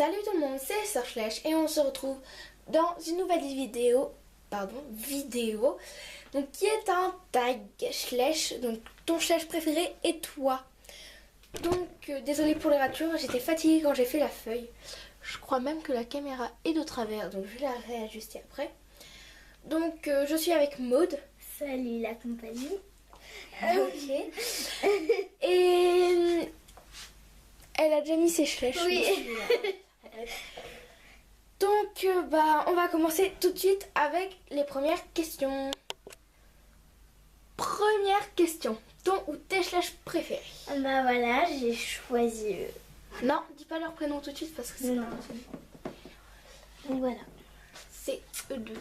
Salut tout le monde, c'est Sœur Schlech et on se retrouve dans une nouvelle vidéo, donc qui est un tag Schlech, donc ton Schlech préféré et toi. Donc désolé pour les ratures, j'étais fatiguée quand j'ai fait la feuille. Je crois même que la caméra est de travers, donc je vais la réajuster après. Donc je suis avec Maud. Salut la compagnie. Ok. Et elle a déjà mis ses Schlech. Oui. Donc on va commencer tout de suite avec les premières questions. Première question. Ton ou tes Schlech préférés? Bah voilà, j'ai choisi Non, dis pas leur prénom tout de suite parce que c'est Non. Donc voilà. c'est eux deux.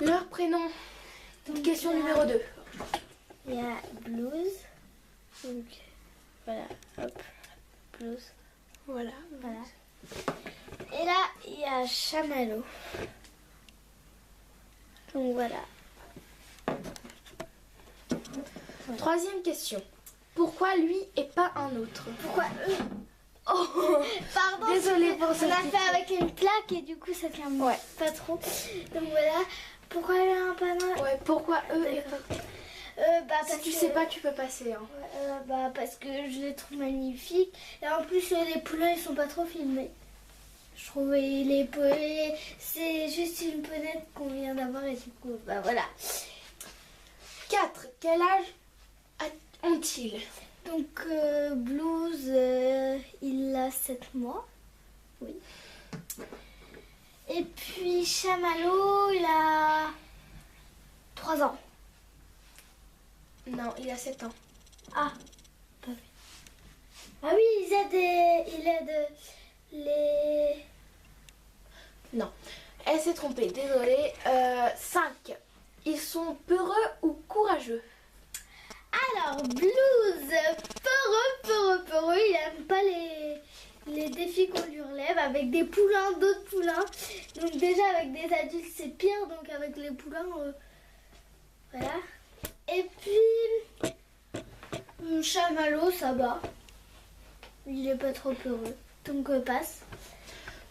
Leur prénom. Donc Question là, numéro 2. Il y a Blues. Donc voilà, hop, Blues. Voilà. Voilà. Et là, il y a Chamallow. Donc voilà. Troisième question. Pourquoi lui et pas un autre? Pourquoi eux? Oh, pardon. Désolée pour ce On a petit- fait avec une plaque et du coup ça tient Ouais. pas trop. Donc voilà. Pourquoi il y a un panneau? Ouais, pourquoi eux et D'accord. pas... Parce Si tu que- sais pas, tu peux passer. Hein. parce que je les trouve magnifiques. Et en plus, les poulains, ils sont pas trop filmés. Je trouvais les poulets, c'est juste une ponette qu'on vient d'avoir et du coup, bah voilà. 4. Quel âge ont-ils? Donc, Blues, il a 7 mois. Oui. Et puis, Chamallow, il a 3 ans. Non, il a 7 ans. Ah, pas vu. Ah oui, il aide les... Non, elle s'est trompée, désolée. 5. Ils sont peureux ou courageux? Alors, Blues, peureux, il aime pas les défis qu'on lui relève avec des poulains, d'autres poulains. Donc déjà avec des adultes c'est pire, donc avec les poulains, voilà. Et puis, Chamallow, ça va. Il est pas trop peureux, donc passe.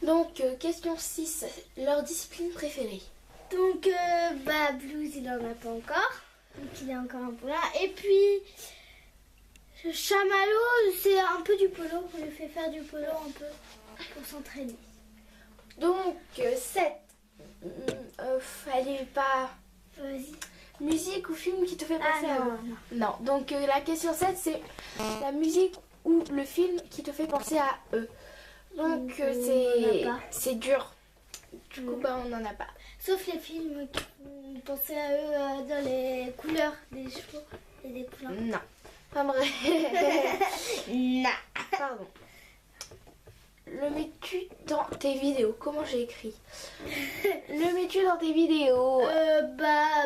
Donc, question 6. Leur discipline préférée? Donc, Blues, il en a pas encore. Donc, il est encore un poulain. Et puis, Chamallow, c'est un peu du polo. On lui fait faire du polo un peu pour s'entraîner. Donc, 7. Fallait pas... Vas-y. Musique ou film qui te fait Ah penser à eux? non. Non, donc la question 7, c'est la musique ou le film qui te fait penser à eux. Donc, on en a pas. c'est dur. Du coup, on n'en a pas. Sauf les films qui font penser à eux dans les couleurs des chevaux et des poulains. Non. Pas vrai. Non. Pardon. Le mets-tu dans tes vidéos? Comment j'ai écrit? Le mets-tu dans tes vidéos?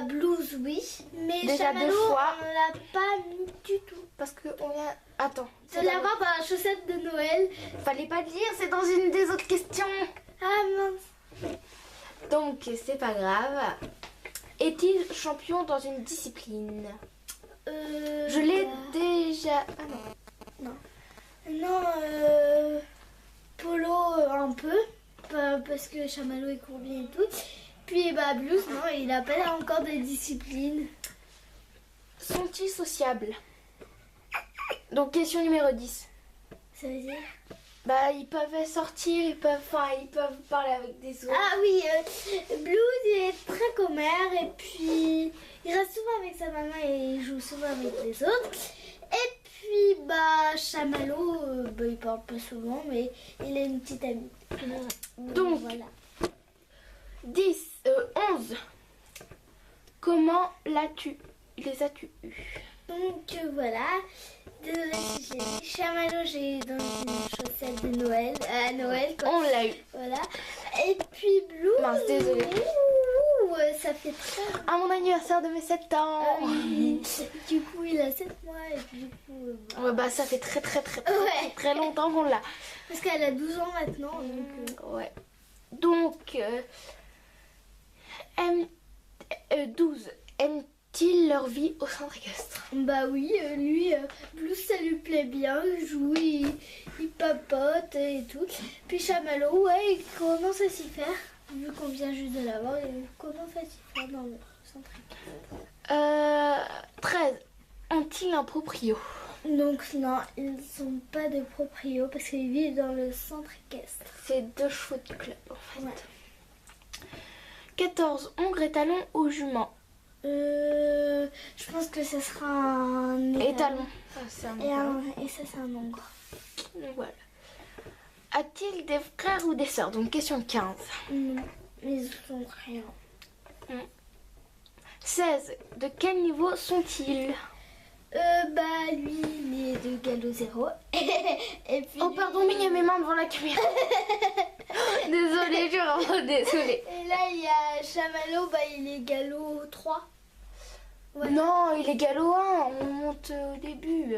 Blues, oui. Mais Déjà Chamallow, 2 fois. on l'a pas mis du tout. Parce que on a... Attends. C'est la robe à chaussettes de Noël. Fallait pas le dire, c'est dans une des autres questions. Ah mince. Donc, c'est pas grave. Est-il champion dans une discipline? Je l'ai déjà... Ah non. Non, polo un peu. Parce que Chamallow il court bien et tout. Puis Blues, non, il a pas encore de discipline. Sont-ils sociables? Donc, question numéro 10. Ça veut dire? Ils peuvent sortir, ils peuvent parler avec des autres. Ah oui, Blues il est très commère et puis il reste souvent avec sa maman et il joue souvent avec les autres. Et puis Chamallow, il parle pas souvent mais il a une petite amie. Donc, voilà. 11. Comment les as-tu eus? Donc voilà. Désolée si j'ai dit Chamallow, j'ai eu dans une chaussette de Noël. À Noël quoi. On l'a eu. Voilà. Et puis Blues. Mince, désolée. Ça fait très... À mon anniversaire de mes 7 ans. oui. Du coup, il a 7 mois et puis du coup... Ouais, ça fait Ouais. très longtemps qu'on l'a. Parce qu'elle a 12 ans maintenant. Ouais. Donc, 12. aiment-ils leur vie au centre équestre? Bah oui, lui, Blue, ça lui plaît bien, il joue, il papote et tout. Puis Chamallow, ouais, il commence à s'y faire, vu qu'on vient juste de l'avoir, il commence à s'y faire dans le centre équestre. 13. Ont-ils un proprio? Donc non, ils ne sont pas de proprio parce qu'ils vivent dans le centre équestre. C'est 2 chevaux de club en fait. Ouais. 14. Hongre étalon ou jument? Je pense que ce sera un Étalon. Ah, c'est un étalon. Et ça, c'est un hongre. Donc voilà. A-t-il des frères ou des sœurs? Donc question 15. Non, ils sont rien. 16. De quel niveau sont-ils? Bah lui, il est de galop 0. Et puis Oh pardon, mais il y a mes mains devant la caméra. Désolée, je suis vraiment désolée. Et là, il y a Chamallow, bah il est galop 3. Ouais. Non, il est galop 1, on monte au début.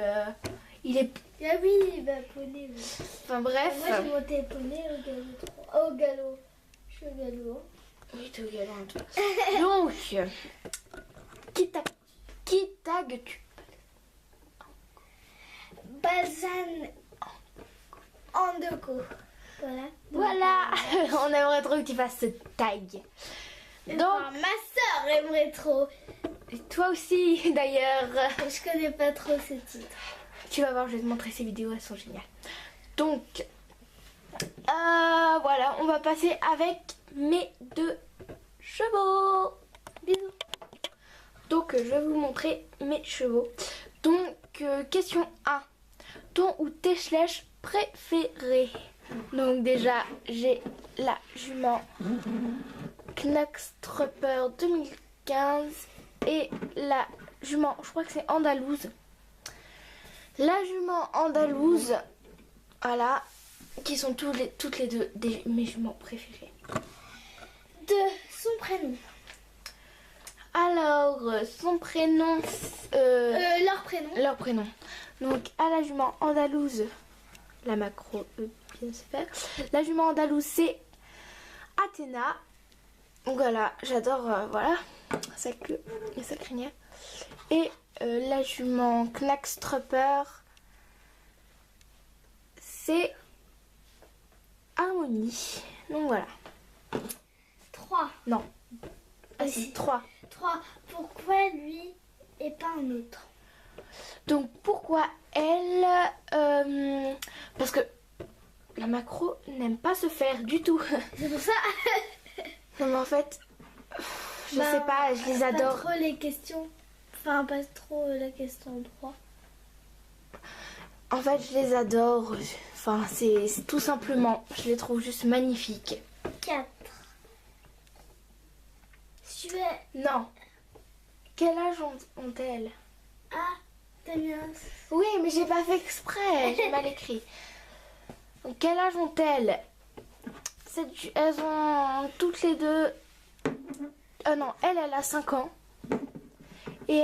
Il est... Ah oui, bah poney. Oui. Enfin bref. Moi, j'ai monté poney au galop 3. Au galop. Je suis au galop 1. Oui, t'es au galop 1, toi. Donc, qui tagues-tu? Bazan Andoko. Voilà. Voilà. On aimerait trop que tu fasses ce tag. Donc, Enfin, ma soeur aimerait trop. toi aussi d'ailleurs. Je connais pas trop ce titre. Tu vas voir, je vais te montrer ces vidéos, elles sont géniales. Donc, voilà, on va passer avec mes 2 chevaux. Bisous. Donc, je vais vous montrer mes chevaux. Donc, question 1. Ton ou tes schlèches préférés? Donc déjà, j'ai la jument Knackstrupper 2015 et la jument, je crois que c'est andalouse. La jument andalouse, voilà, qui sont toutes les deux mes juments préférées. De son prénom. Alors, son prénom... Leur prénom. Leur prénom. Donc, à la jument andalouse, la macro, bien se faire. La jument andalouse, c'est Athéna. Donc voilà, j'adore, voilà, sa queue et sa crinière. Et la jument Knackstrupper, c'est Harmonie. Donc voilà. 3. Non. Ah si, 3. 3. Pourquoi lui et pas un autre? Donc pourquoi elle parce que la macro n'aime pas se faire du tout. C'est pour ça. Non mais en fait, je sais pas, je les adore. Pas trop les questions. Enfin, pas trop la question 3. En fait, je les adore. Enfin, c'est tout simplement, je les trouve juste magnifiques. 4. Non. Quel âge ont-elles? Ah, t'as mis un... Oui, mais j'ai pas fait exprès, j'ai mal écrit. Donc, quel âge ont-elles? Elles ont toutes les deux... non, elle a 5 ans. Et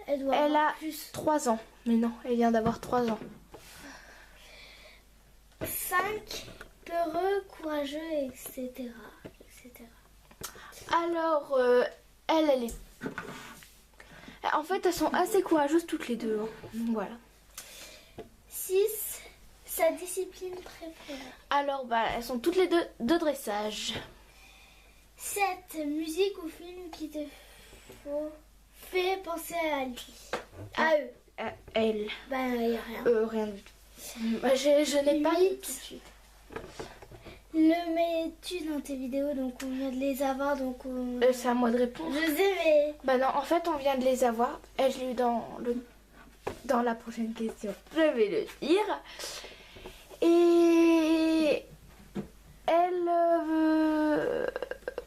elle a plus 3 ans. Mais non, elle vient d'avoir 3 ans. 5, peureux, courageux, etc. Alors, elle est... En fait, elles sont assez courageuses toutes les deux. Hein. Donc voilà. 6, sa discipline préférée. Alors, bah, elles sont toutes les deux de dressage. 7, musique ou film qui te fait penser à lui. À eux. Elle. Bah, il n'y a rien. Rien du tout. Bah, je n'ai pas dit tout de suite. Le mets-tu dans tes vidéos? Donc on vient de les avoir, donc c'est à moi de répondre. je sais, mais... Bah non, en fait, on vient de les avoir. Et je l'ai eu dans la prochaine question. Je vais le dire. Et elle...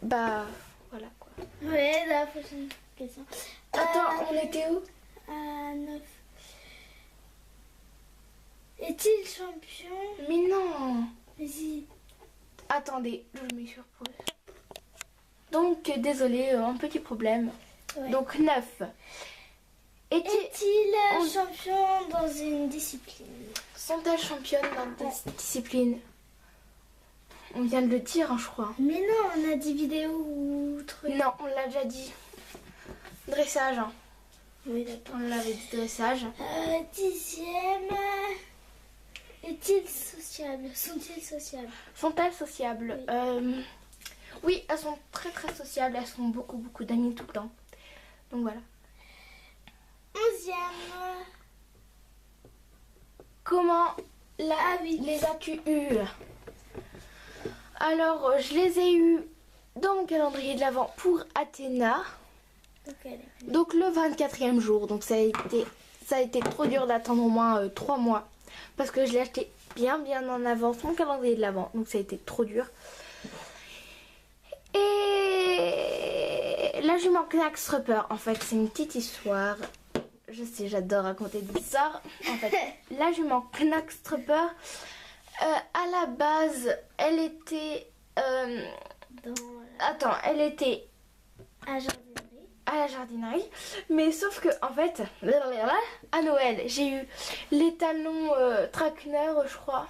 bah, voilà quoi. Ouais, la prochaine question. Attends, on était où? À 9. Est-il champion? Mais non. Vas-y. Attendez, je mets sur pause. Donc, désolé, un petit problème. Ouais. Donc, 9. Est-il champion dans une discipline? Sont-elles championnes dans des disciplines? On vient de le dire, hein, je crois. Mais non, on a dit vidéo ou truc. Non, on l'a déjà dit. Dressage. Hein. Oui, d'accord. On l'avait dit dressage. 10e. Est-il sociable? Sont-ils sociables? Sont-elles sociables? Oui, elles sont très très sociables. Elles font beaucoup d'amis tout le temps. Donc voilà. 11e. Comment les as-tu eues? Alors, je les ai eues dans mon calendrier de l'Avent pour Athéna. Donc le 24e jour. Donc ça a été trop dur d'attendre au moins 3 mois. Parce que je l'ai acheté bien en avance, mon calendrier de l'Avent. Donc ça a été trop dur. Et la jument Knackstrupper, en fait, c'est une petite histoire. Je sais, j'adore raconter des histoires. En fait, la jument Knackstrupper, à la base, elle était... elle était à la jardinerie. Mais sauf que, en fait, à Noël, j'ai eu les talons Trackner, je crois.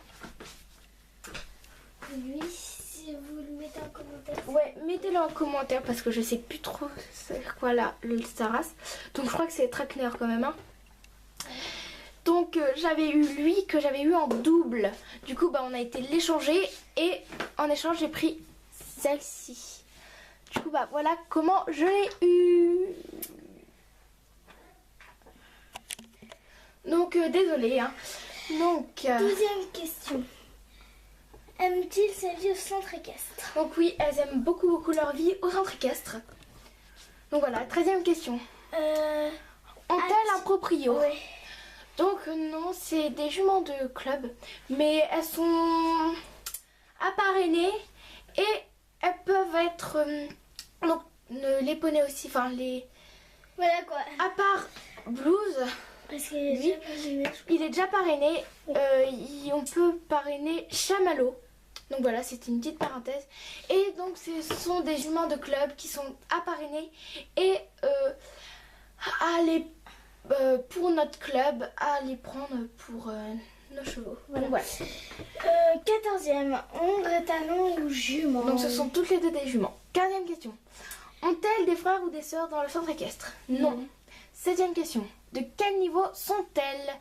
Oui, si vous le mettez en commentaire. Ouais, mettez-le en commentaire parce que je sais plus trop c'est quoi là, sa race. Donc je crois que c'est Trackner quand même. Hein. Donc j'avais eu lui que j'avais eu en double. Du coup bah on a été l'échanger et en échange j'ai pris celle-ci. Du coup bah voilà comment je l'ai eu. Donc désolée hein. Donc 12e question. Aiment-ils sa vie au centre équestre? Donc oui, elles aiment beaucoup leur vie au centre équestre. Donc voilà, 13e question. Ont-elles un proprio? Oui. Donc non, c'est des juments de club, mais elles sont appareinées et elles peuvent être donc les poneys aussi, enfin les. Voilà quoi. À part Blues, Parce qu'il est déjà parrainé. Il est déjà parrainé. On peut parrainer Chamallow. Donc voilà, c'est une petite parenthèse. Et donc ce sont des juments de club qui sont à parrainer et pour notre club, à les prendre pour nos chevaux. Voilà. Donc, voilà. 14e, ombre, talon ou jument? Donc ce sont toutes les deux des juments. 15e question. Ont-elles des frères ou des sœurs dans le centre équestre? Non. 16e question. De quel niveau sont-elles?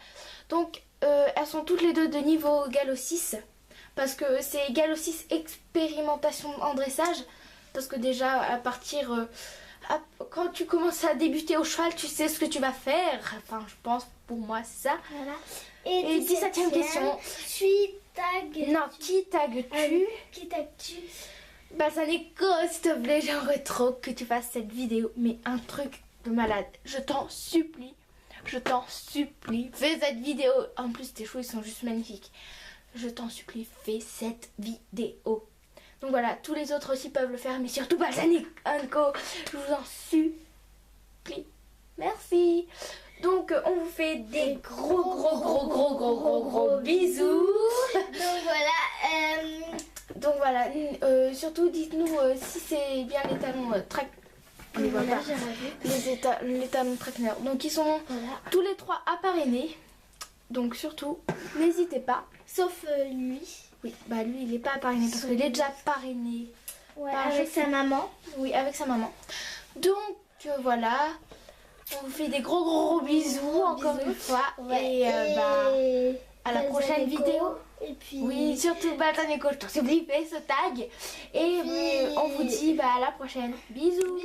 Donc elles sont toutes les deux de niveau Gallo 6. Parce que c'est Gallo 6 expérimentation en dressage. Parce que déjà à partir... quand tu commences à débuter au cheval, tu sais ce que tu vas faire. Enfin, je pense, pour moi, c'est ça. Voilà. Et 17e question. Qui tagues-tu? Qui tagues-tu? Bah, ça n'est que, s'il te plaît, j'aimerais trop que tu fasses cette vidéo. Mais un truc de malade. Je t'en supplie. Fais cette vidéo. En plus, tes cheveux, ils sont juste magnifiques. Je t'en supplie, fais cette vidéo. Donc voilà, tous les autres aussi peuvent le faire, mais surtout Balsamiq & Co. Je vous en supplie. Merci. Donc on vous fait des gros bisous. Donc voilà, surtout dites-nous si c'est bien les talons les talons Trackner. Donc ils sont tous les 3 à parrainer. Donc surtout, n'hésitez pas. Sauf lui. Oui, bah lui il est pas parrainé parce qu'il est déjà parrainé. Ouais, avec sa maman. Oui, avec sa maman. Donc voilà, on vous fait des gros bisous encore une fois. Ouais. Et à la prochaine vidéo. Et puis... Oui, surtout Balsamiq & Co. Je t'en supplie, fais ce tag. Et on vous dit à la prochaine. Bisous.